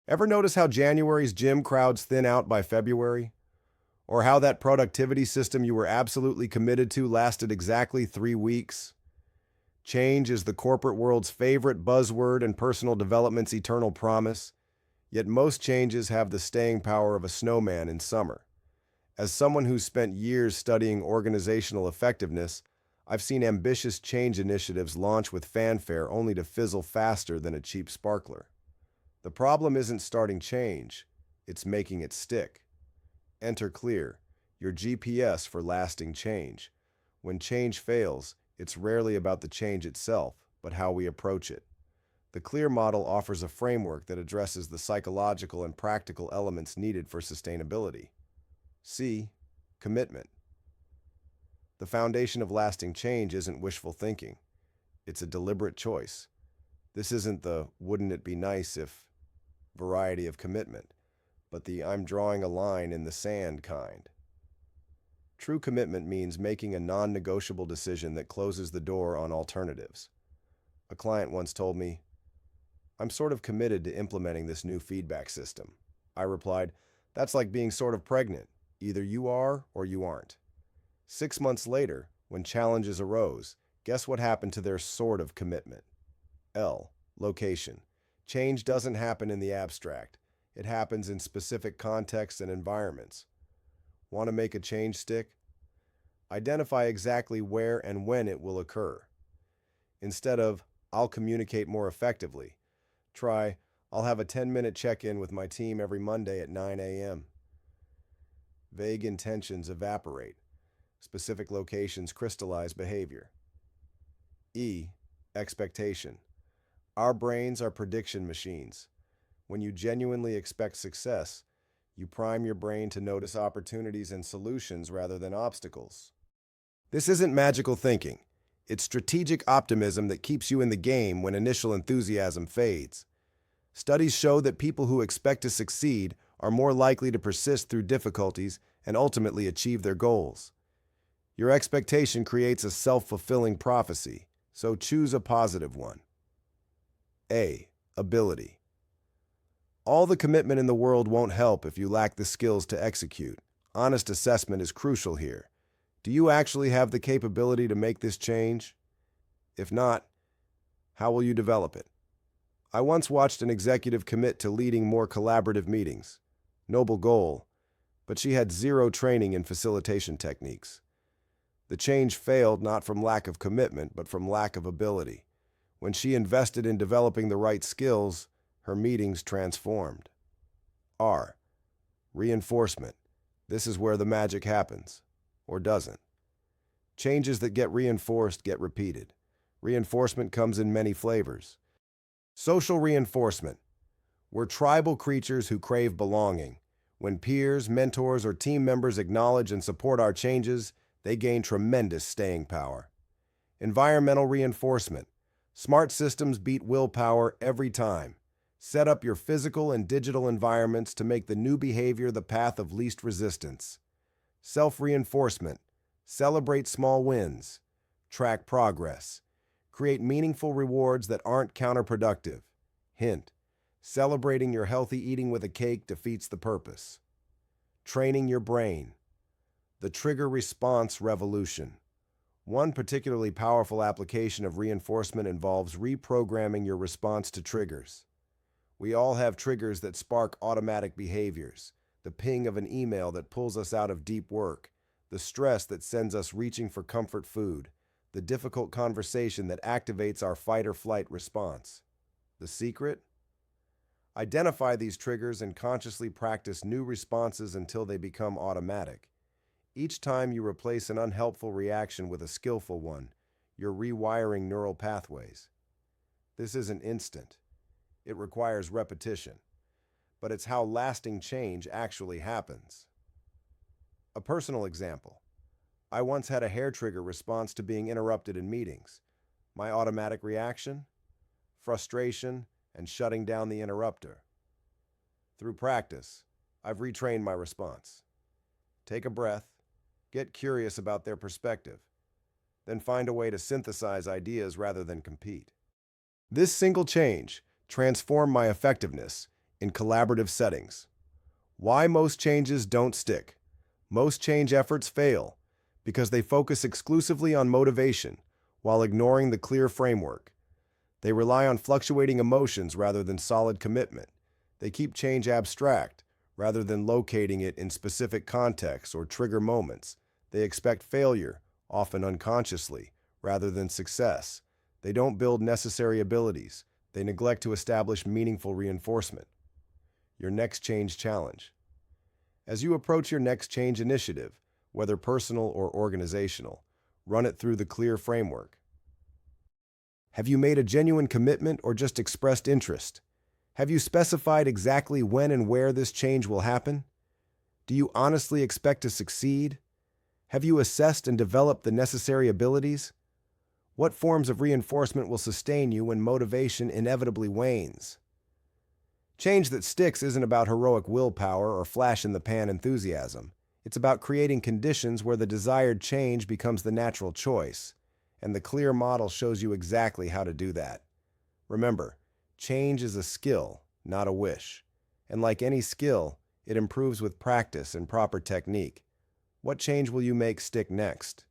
Ever notice how January's gym crowds thin out by February? Or how that productivity system you were absolutely committed to lasted exactly 3 weeks? Change is the corporate world's favorite buzzword and personal development's eternal promise, yet most changes have the staying power of a snowman in summer. As someone who's spent years studying organizational effectiveness, I've seen ambitious change initiatives launch with fanfare only to fizzle faster than a cheap sparkler. The problem isn't starting change, it's making it stick. Enter Clear, your GPS for lasting change. When change fails, it's rarely about the change itself, but how we approach it. The Clear model offers a framework that addresses the psychological and practical elements needed for sustainability. C. Commitment. The foundation of lasting change isn't wishful thinking. It's a deliberate choice. This isn't the "wouldn't it be nice if" variety of commitment, but the "I'm drawing a line in the sand" kind. True commitment means making a non-negotiable decision that closes the door on alternatives. A client once told me, "I'm sort of committed to implementing this new feedback system." I replied, "That's like being sort of pregnant. Either you are or you aren't." 6 months later, when challenges arose, guess what happened to their sort of commitment? L. Location. Change doesn't happen in the abstract. It happens in specific contexts and environments. Want to make a change stick? Identify exactly where and when it will occur. Instead of "I'll communicate more effectively," try "I'll have a 10-minute check-in with my team every Monday at 9 a.m. Vague intentions evaporate. Specific locations crystallize behavior. E. Expectation. Our brains are prediction machines. When you genuinely expect success, you prime your brain to notice opportunities and solutions rather than obstacles. This isn't magical thinking. It's strategic optimism that keeps you in the game when initial enthusiasm fades. Studies show that people who expect to succeed are more likely to persist through difficulties and ultimately achieve their goals. Your expectation creates a self-fulfilling prophecy, so choose a positive one. A. Ability. All the commitment in the world won't help if you lack the skills to execute. Honest assessment is crucial here. Do you actually have the capability to make this change? If not, how will you develop it? I once watched an executive commit to leading more collaborative meetings. Noble goal, but she had zero training in facilitation techniques. The change failed not from lack of commitment, but from lack of ability. When she invested in developing the right skills, her meetings transformed. R. Reinforcement. This is where the magic happens, or doesn't. Changes that get reinforced get repeated. Reinforcement comes in many flavors. Social reinforcement. We're tribal creatures who crave belonging. When peers, mentors, or team members acknowledge and support our changes, they gain tremendous staying power. Environmental reinforcement. Smart systems beat willpower every time. Set up your physical and digital environments to make the new behavior the path of least resistance. Self-reinforcement. Celebrate small wins. Track progress. Create meaningful rewards that aren't counterproductive. Hint: celebrating your healthy eating with a cake defeats the purpose. Training your brain. The trigger response revolution. One particularly powerful application of reinforcement involves reprogramming your response to triggers. We all have triggers that spark automatic behaviors. The ping of an email that pulls us out of deep work. The stress that sends us reaching for comfort food. The difficult conversation that activates our fight-or-flight response. The secret? Identify these triggers and consciously practice new responses until they become automatic. Each time you replace an unhelpful reaction with a skillful one, you're rewiring neural pathways. This isn't instant. It requires repetition. But it's how lasting change actually happens. A personal example. I once had a hair-trigger response to being interrupted in meetings. My automatic reaction? Frustration and shutting down the interrupter. Through practice, I've retrained my response. Take a breath, get curious about their perspective, then find a way to synthesize ideas rather than compete. This single change transformed my effectiveness. in collaborative settings. Why most changes don't stick. Most change efforts fail because they focus exclusively on motivation while ignoring the clear framework. They rely on fluctuating emotions rather than solid commitment. They keep change abstract rather than locating it in specific contexts or trigger moments. They expect failure, often unconsciously, rather than success. They don't build necessary abilities. They neglect to establish meaningful reinforcement. Your next change challenge. As you approach your next change initiative, whether personal or organizational, run it through the clear framework. Have you made a genuine commitment or just expressed interest? Have you specified exactly when and where this change will happen? Do you honestly expect to succeed? Have you assessed and developed the necessary abilities? What forms of reinforcement will sustain you when motivation inevitably wanes? Change that sticks isn't about heroic willpower or flash-in-the-pan enthusiasm. It's about creating conditions where the desired change becomes the natural choice, and the clear model shows you exactly how to do that. Remember, change is a skill, not a wish. And like any skill, it improves with practice and proper technique. What change will you make stick next?